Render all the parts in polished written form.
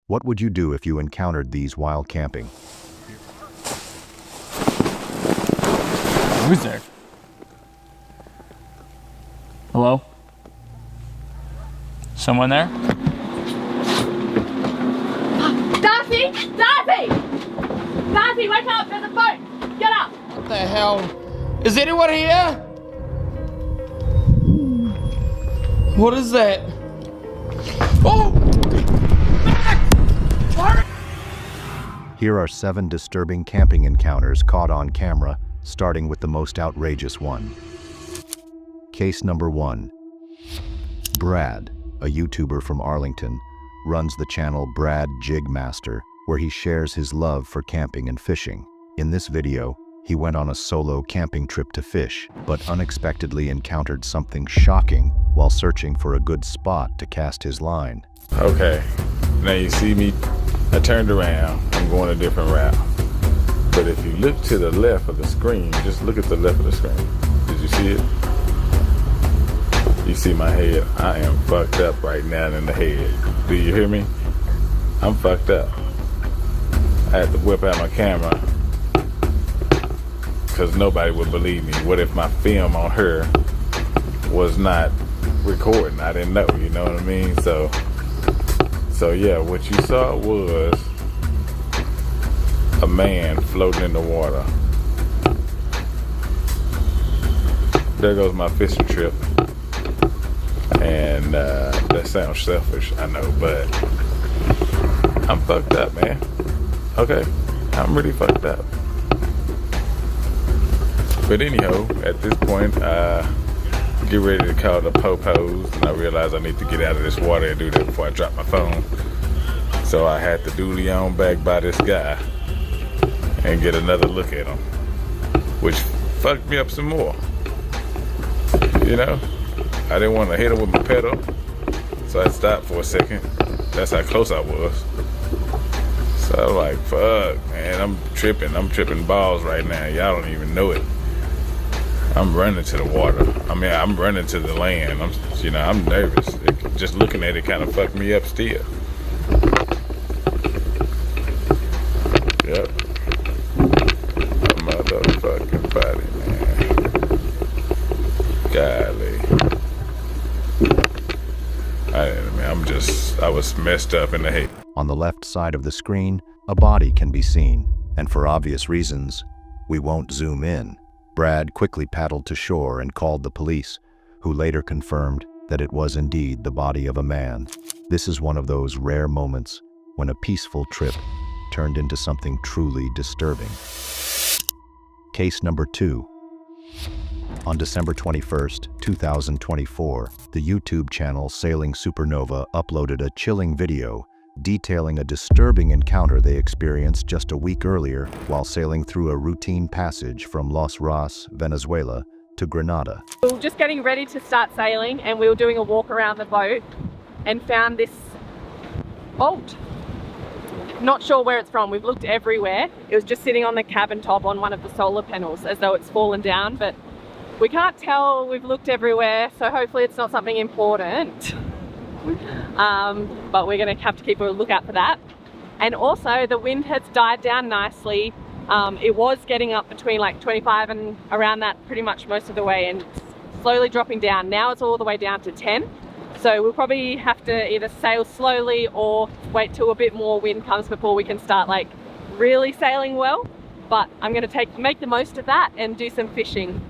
What would you do if you encountered these while camping? Who's there? Hello? Someone there? Darcy! Darcy! Darcy, wake up! There's a boat! Get up! What the hell? Is anyone here? What is that? Oh! Here are 7 disturbing camping encounters caught on camera, starting with the most outrageous one. Case number 1. Brad, a YouTuber from Arlington, runs the channel Brad Jigmaster, where he shares his love for camping and fishing. In this video, he went on a solo camping trip to fish, but unexpectedly encountered something shocking while searching for a good spot to cast his line. Okay, now you see me, I turned around, I'm going a different route. But if you look to the left of the screen, just look at the left of the screen. Did you see it? You see my head? I am fucked up right now in the head. Do you hear me? I'm fucked up. I had to whip out my camera because nobody would believe me. What if my film on her was not recording? I didn't know, you know what I mean? So yeah, what you saw was a man floating in the water. There goes my fishing trip. And that sounds selfish, I know, but I'm fucked up, man. Okay, I'm really fucked up. But anyhow, at this point, get ready to call the popos, and I realize I need to get out of this water and do that before I drop my phone. So I had to dually on back by this guy and get another look at him, which fucked me up some more. You know, I didn't want to hit him with my pedal, so I stopped for a second. That's how close I was. So I was like, fuck, man, I'm tripping balls right now. Y'all don't even know it. I'm running to the water. I mean, I'm running to the land. I'm nervous. Just looking at it kind of fucked me up still. Yep. A motherfucking body, man. Golly. I was messed up in the head. On the left side of the screen, a body can be seen, and for obvious reasons, we won't zoom in. Brad quickly paddled to shore and called the police, who later confirmed that it was indeed the body of a man. This is one of those rare moments when a peaceful trip turned into something truly disturbing. Case number 2. On December 21st, 2024, the YouTube channel Sailing Supernova uploaded a chilling video detailing a disturbing encounter they experienced just a week earlier while sailing through a routine passage from Los Ras, Venezuela, to Granada. We were just getting ready to start sailing, and we were doing a walk around the boat and found this bolt. Not sure where it's from. We've looked everywhere. It was just sitting on the cabin top on one of the solar panels as though it's fallen down, but we can't tell. We've looked everywhere, so hopefully it's not something important. But we're going to have to keep a lookout for that. And also the wind has died down nicely. It was getting up between like 25 and around that pretty much most of the way, and slowly dropping down. Now it's all the way down to 10. So we'll probably have to either sail slowly or wait till a bit more wind comes before we can start like really sailing well. But I'm going to make the most of that and do some fishing,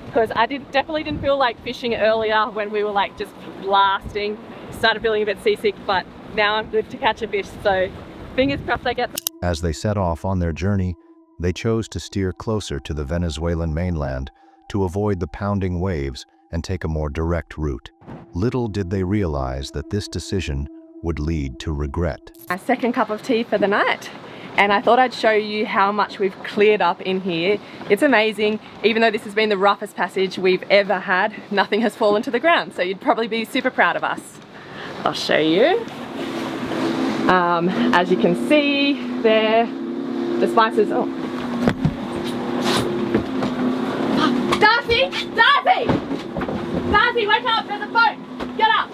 because I definitely didn't feel like fishing earlier when we were like just blasting. Started feeling a bit seasick, but now I'm good to catch a fish, so fingers crossed I get them. As they set off on their journey, they chose to steer closer to the Venezuelan mainland to avoid the pounding waves and take a more direct route. Little did they realize that this decision would lead to regret. My second cup of tea for the night, and I thought I'd show you how much we've cleared up in here. It's amazing. Even though this has been the roughest passage we've ever had, nothing has fallen to the ground, so you'd probably be super proud of us. I'll show you. As you can see there, the spices. Oh. Darcy! Darcy! Darcy, wake up! There's a boat! Get up!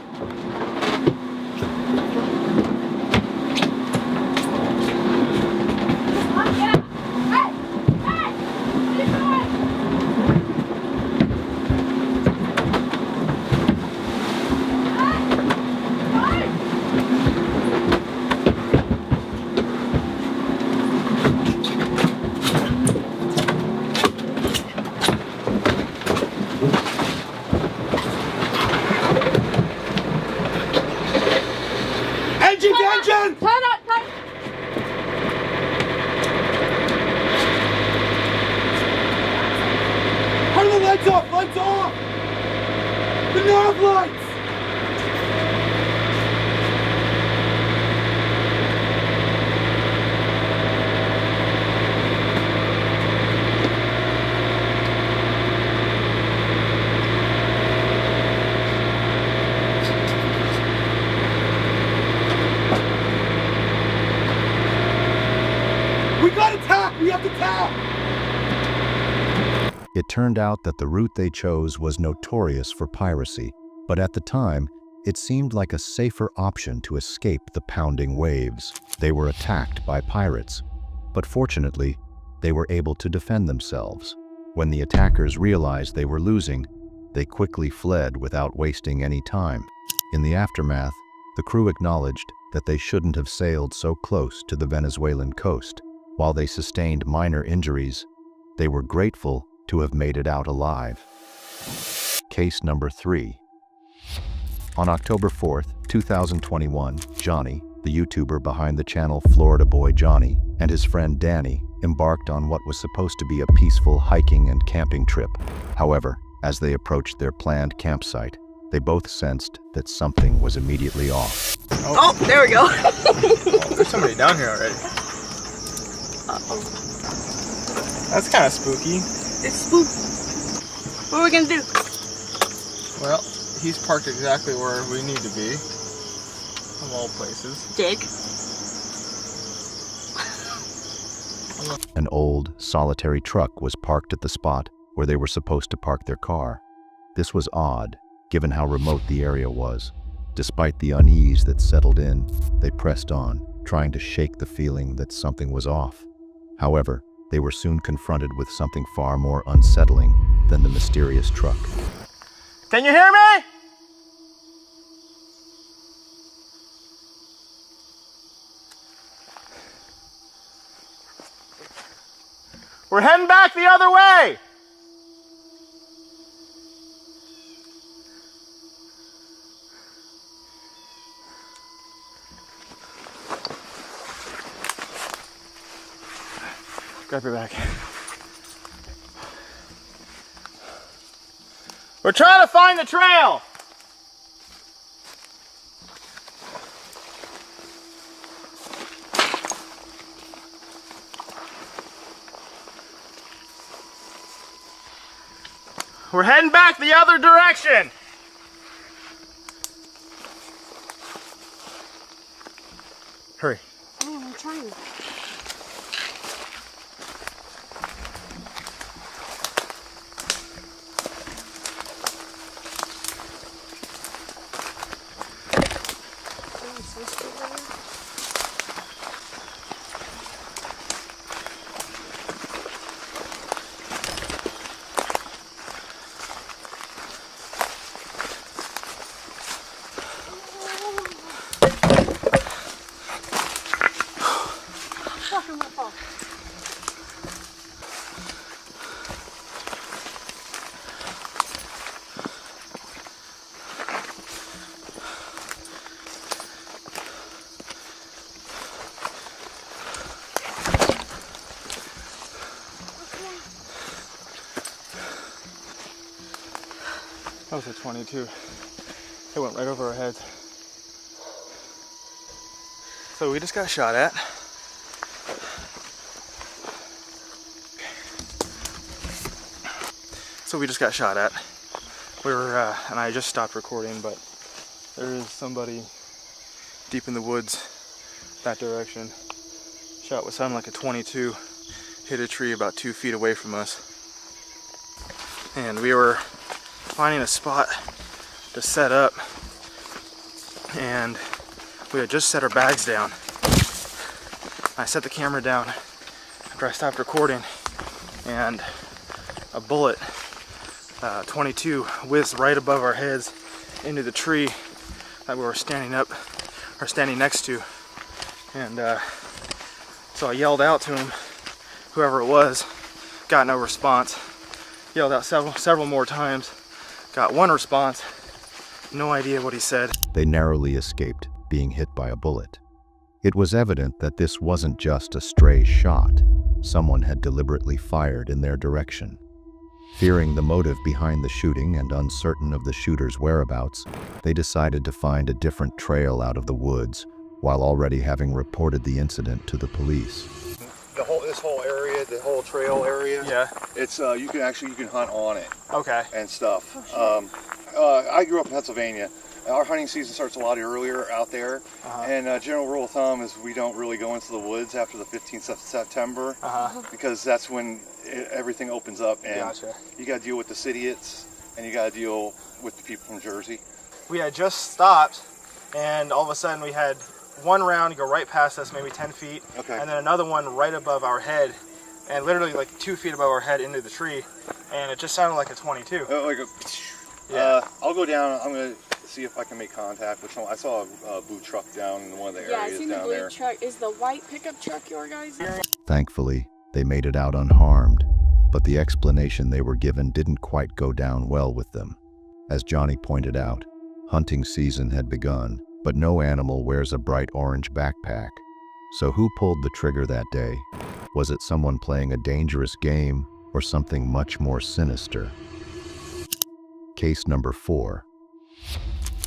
We got attacked! We have to tap! It turned out that the route they chose was notorious for piracy, but at the time, it seemed like a safer option to escape the pounding waves. They were attacked by pirates, but fortunately, they were able to defend themselves. When the attackers realized they were losing, they quickly fled without wasting any time. In the aftermath, the crew acknowledged that they shouldn't have sailed so close to the Venezuelan coast. While they sustained minor injuries, they were grateful to have made it out alive. Case number 3. On October 4th, 2021, Johnny, the YouTuber behind the channel Florida Boy Johnny, and his friend Danny embarked on what was supposed to be a peaceful hiking and camping trip. However, as they approached their planned campsite, they both sensed that something was immediately off. Oh, there we go. There's somebody down here already. Uh-oh. That's kind of spooky. It's spooky. What are we gonna do? Well, he's parked exactly where we need to be. Of all places. Dig. An old, solitary truck was parked at the spot where they were supposed to park their car. This was odd, given how remote the area was. Despite the unease that settled in, they pressed on, trying to shake the feeling that something was off. However, they were soon confronted with something far more unsettling than the mysterious truck. Can you hear me? We're heading back the other way! Grab your bag. We're trying to find the trail! We're heading back the other direction! Hurry. I'm trying. That was a 22. It went right over our heads. So we just got shot at. We were, and I just stopped recording, but there is somebody deep in the woods that direction. Shot what sounded like a 22. Hit a tree about 2 feet away from us. And we were finding a spot to set up, and we had just set our bags down. I set the camera down after I stopped recording, and a bullet, 22, whizzed right above our heads into the tree that we were standing next to. And so I yelled out to him, whoever it was, got no response. Yelled out several more times, got one response, no idea what he said. They narrowly escaped being hit by a bullet. It was evident that this wasn't just a stray shot. Someone had deliberately fired in their direction. Fearing the motive behind the shooting and uncertain of the shooter's whereabouts, they decided to find a different trail out of the woods, while already having reported the incident to the police. This whole area, the whole trail area. Yeah. It's you can hunt on it. Okay. And stuff. I grew up in Pennsylvania, our hunting season starts a lot earlier out there, and general rule of thumb is we don't really go into the woods after the 15th of September, because that's when everything opens up, and you got to deal with the cityites, and you got to deal with the people from Jersey. We had just stopped, and all of a sudden we had one round go right past us, maybe 10 feet, and then another one right above our head, and literally like 2 feet above our head into the tree, and it just sounded like a 22. I'll go down. I'm gonna see if I can make contact with someone. I saw a blue truck down in one of the areas I seen the down blue there. truck. Is the white pickup truck your guys'? Thankfully, they made it out unharmed, but the explanation they were given didn't quite go down well with them. As Johnny pointed out, hunting season had begun, but no animal wears a bright orange backpack. So who pulled the trigger that day? Was it someone playing a dangerous game or something much more sinister? Case number 4.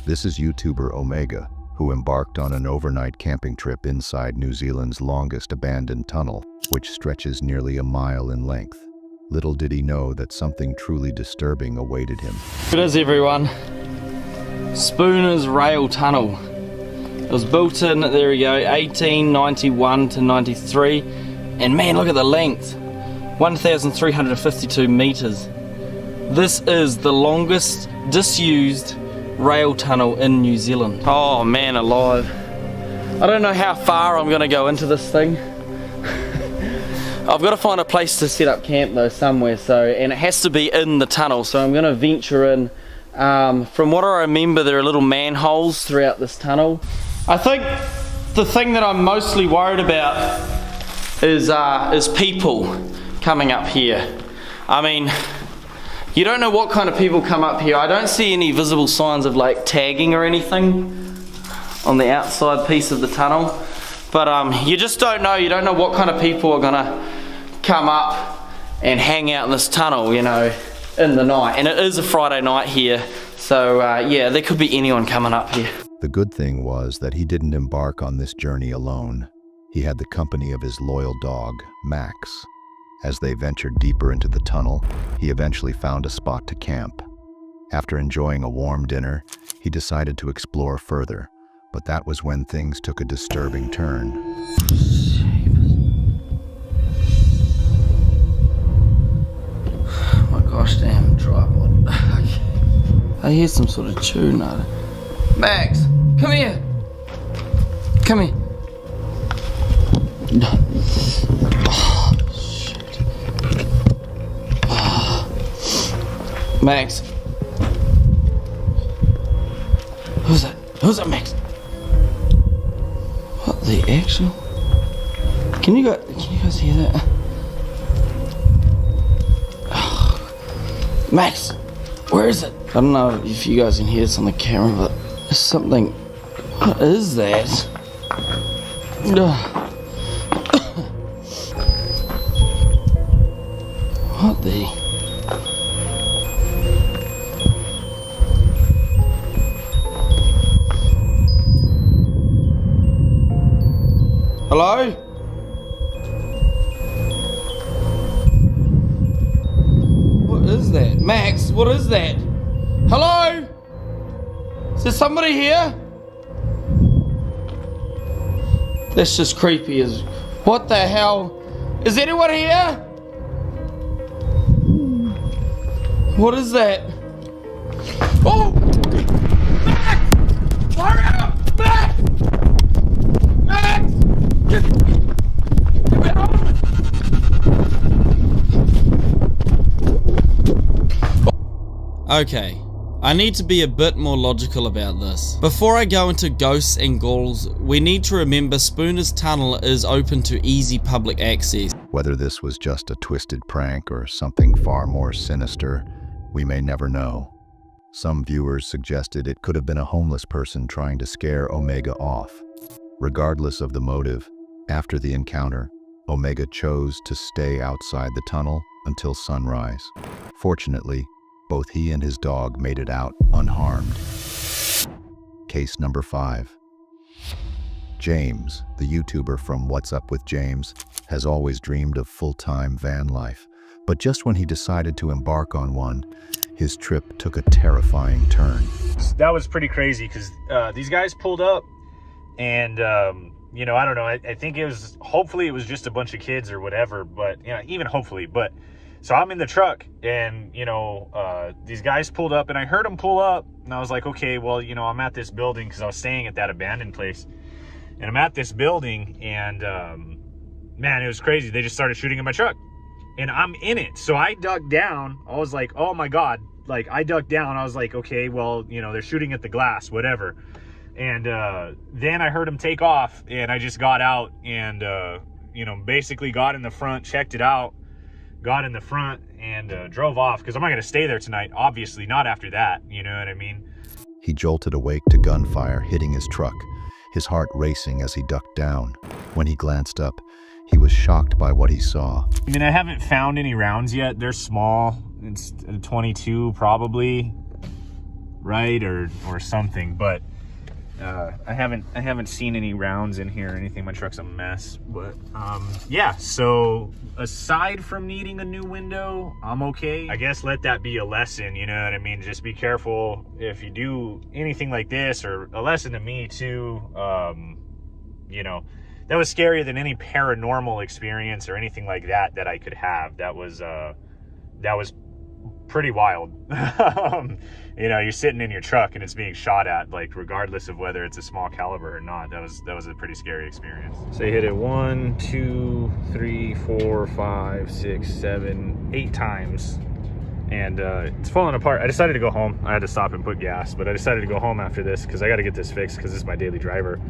This is YouTuber Omega, who embarked on an overnight camping trip inside New Zealand's longest abandoned tunnel, which stretches nearly a mile in length. Little did he know that something truly disturbing awaited him. It is, everyone. Spooner's Rail Tunnel. It was built in, there we go, 1891 to 93. And man, look at the length. 1,352 meters. This is the longest disused rail tunnel in New Zealand. Oh man alive. I don't know how far I'm gonna go into this thing. I've got to find a place to set up camp though somewhere, and it has to be in the tunnel, so I'm gonna venture in. From what I remember, there are little manholes throughout this tunnel. I think the thing that I'm mostly worried about is people coming up here. I mean, you don't know what kind of people come up here. I don't see any visible signs of like tagging or anything on the outside piece of the tunnel, but you just don't know. You don't know what kind of people are gonna come up and hang out in this tunnel, you know, in the night. And it is a Friday night here, so yeah, there could be anyone coming up here. The good thing was that he didn't embark on this journey alone. He had the company of his loyal dog, Max. As they ventured deeper into the tunnel, he eventually found a spot to camp. After enjoying a warm dinner, he decided to explore further, but that was when things took a disturbing turn. Oh my gosh, damn tripod. I hear some sort of tune. Max, come here. Come here. Oh, shit. Max. Who's that? Who's that, Max? What the actual? Can you guys hear that? Max, where is it? I don't know if you guys can hear this on the camera, but there's something. What is that? What the? Hello? What is that? Max, what is that? Hello? Is there somebody here? That's just creepy as... What the hell? Is anyone here? What is that? Oh! Max! Hurry up! Max! Max! Get on! Okay, I need to be a bit more logical about this. Before I go into ghosts and ghouls, we need to remember Spooner's Tunnel is open to easy public access. Whether this was just a twisted prank or something far more sinister, we may never know. Some viewers suggested it could have been a homeless person trying to scare Omega off. Regardless of the motive, after the encounter, Omega chose to stay outside the tunnel until sunrise. Fortunately, both he and his dog made it out unharmed. Case number 5. James, the YouTuber from What's Up with James, has always dreamed of full-time van life. But just when he decided to embark on one, his trip took a terrifying turn. That was pretty crazy because these guys pulled up and, you know, I don't know. I think it was, hopefully it was just a bunch of kids or whatever, but, you know, even hopefully. But so I'm in the truck and, you know, these guys pulled up and I heard them pull up and I was like, okay, well, you know, I'm at this building because I was staying at that abandoned place. And I'm at this building and, man, it was crazy. They just started shooting at my truck and I'm in it. So I ducked down. I was like, oh my God. Like I ducked down. I was like, okay, well, you know, they're shooting at the glass, whatever. And then I heard them take off and I just got out and, you know, basically got in the front, checked it out, got in the front and drove off because I'm not going to stay there tonight. Obviously not after that. You know what I mean? He jolted awake to gunfire hitting his truck, his heart racing as he ducked down. When he glanced up, he was shocked by what he saw. I mean, I haven't found any rounds yet. They're small. It's a 22 probably, right? Or something, but I haven't seen any rounds in here or anything. My truck's a mess, but yeah, so aside from needing a new window, I'm okay. I guess let that be a lesson, you know what I mean? Just be careful if you do anything like this, or a lesson to me too. You know, that was scarier than any paranormal experience or anything like that I could have. That was pretty wild. You know, you're sitting in your truck and it's being shot at, like regardless of whether it's a small caliber or not. That was a pretty scary experience. So you hit it 1, 2, 3, 4, 5, 6, 7, 8 times, and it's falling apart. I decided to go home. I had to stop and put gas, but I decided to go home after this because I got to get this fixed because this is my daily driver.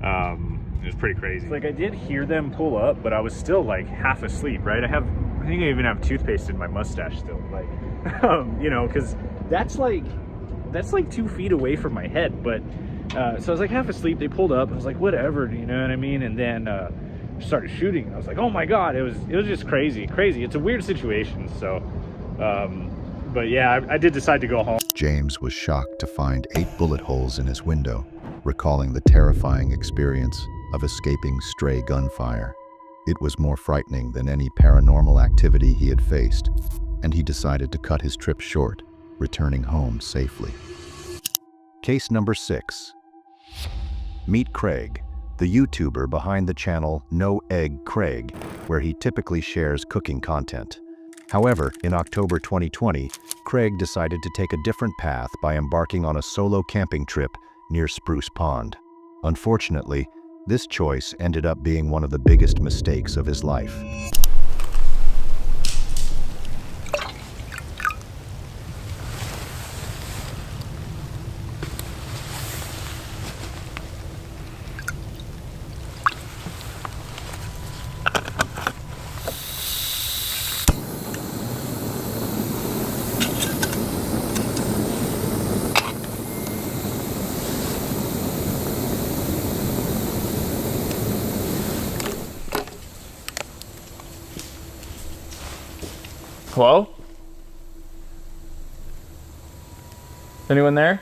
It was pretty crazy. Like I did hear them pull up, but I was still like half asleep, right? I think I even have toothpaste in my mustache still, like, you know, because that's like 2 feet away from my head. But so I was like half asleep. They pulled up. I was like, whatever, you know what I mean? And then started shooting. I was like, oh my God, it was just crazy. It's a weird situation. So, but yeah, I did decide to go home. James was shocked to find 8 bullet holes in his window, recalling the terrifying experience of escaping stray gunfire. It was more frightening than any paranormal activity he had faced, and he decided to cut his trip short, returning home safely. Case number 6. Meet Craig, the YouTuber behind the channel No Egg Craig, where he typically shares cooking content. However, in October 2020, Craig decided to take a different path by embarking on a solo camping trip near Spruce Pond. Unfortunately, this choice ended up being one of the biggest mistakes of his life. Hello? Anyone there?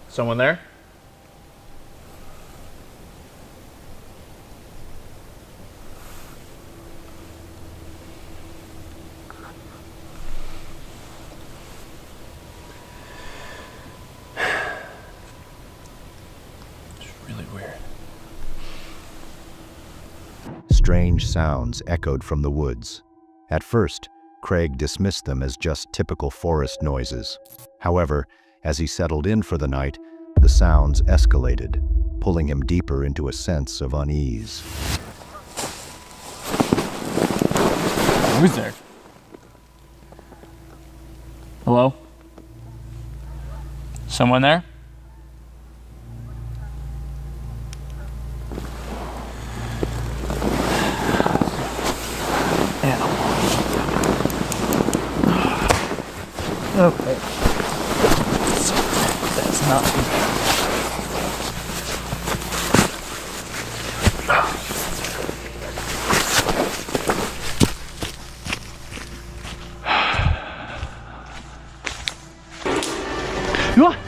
Someone there? It's really weird. Strange sounds echoed from the woods. At first, Craig dismissed them as just typical forest noises. However, as he settled in for the night, the sounds escalated, pulling him deeper into a sense of unease. Who's there? Hello? Someone there? Okay. So, that's not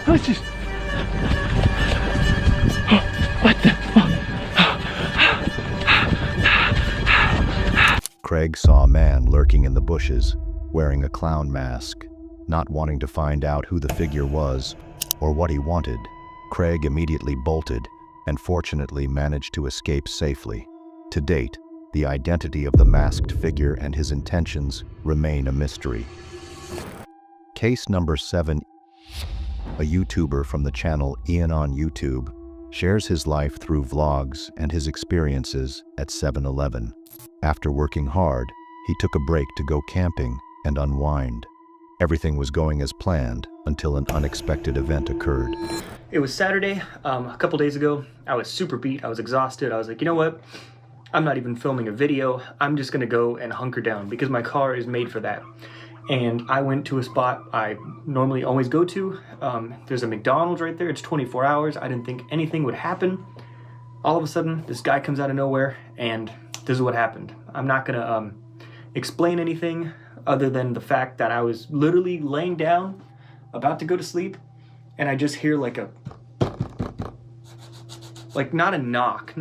Let's just... What the fuck? Craig saw a man lurking in the bushes, wearing a clown mask. Not wanting to find out who the figure was or what he wanted, Craig immediately bolted and fortunately managed to escape safely. To date, the identity of the masked figure and his intentions remain a mystery. Case number 7. A YouTuber from the channel Ian on YouTube shares his life through vlogs and his experiences at 7-Eleven. After working hard, he took a break to go camping and unwind. Everything was going as planned until an unexpected event occurred. It was Saturday, a couple days ago. I was super beat, I was exhausted. I was like, you know what? I'm not even filming a video. I'm just gonna go and hunker down because my car is made for that. And I went to a spot I normally always go to. There's a McDonald's right there. It's 24 hours. I didn't think anything would happen. All of a sudden, this guy comes out of nowhere, and this is what happened. I'm not gonna explain anything other than the fact that I was literally laying down, about to go to sleep, and I just hear like a, not a knock,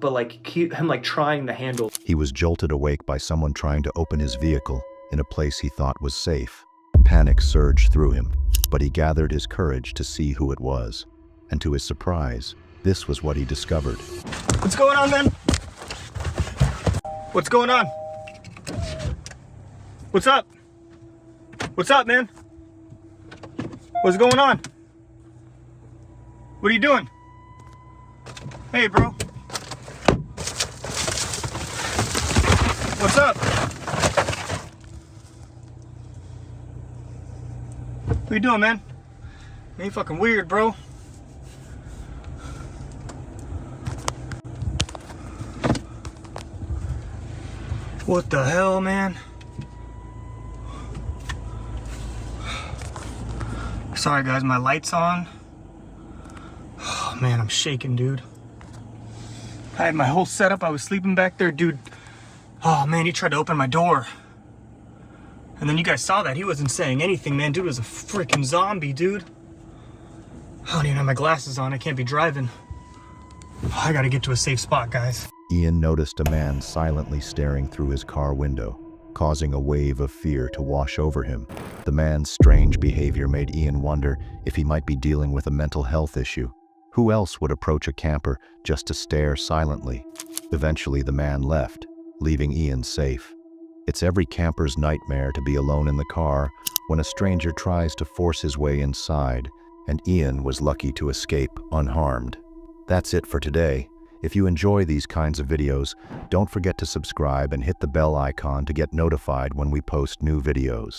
but like him like trying the handle. He was jolted awake by someone trying to open his vehicle in a place he thought was safe. Panic surged through him, but he gathered his courage to see who it was. And to his surprise, this was what he discovered. What's going on, man? What's going on? What's up? What's up, man? What's going on? What are you doing? Hey, bro. What's up? What you doing, man? You fucking weird, bro. What the hell, man? Sorry, guys, my light's on. Oh, man, I'm shaking, dude. I had my whole setup. I was sleeping back there, dude. Oh, man, he tried to open my door. And then you guys saw that. He wasn't saying anything, man. Dude was a freaking zombie, dude. I don't even have my glasses on. I can't be driving. Oh, I gotta get to a safe spot, guys. Ian noticed a man silently staring through his car window, causing a wave of fear to wash over him. The man's strange behavior made Ian wonder if he might be dealing with a mental health issue. Who else would approach a camper just to stare silently? Eventually, the man left, leaving Ian safe. It's every camper's nightmare to be alone in the car when a stranger tries to force his way inside, and Ian was lucky to escape unharmed. That's it for today. If you enjoy these kinds of videos, don't forget to subscribe and hit the bell icon to get notified when we post new videos.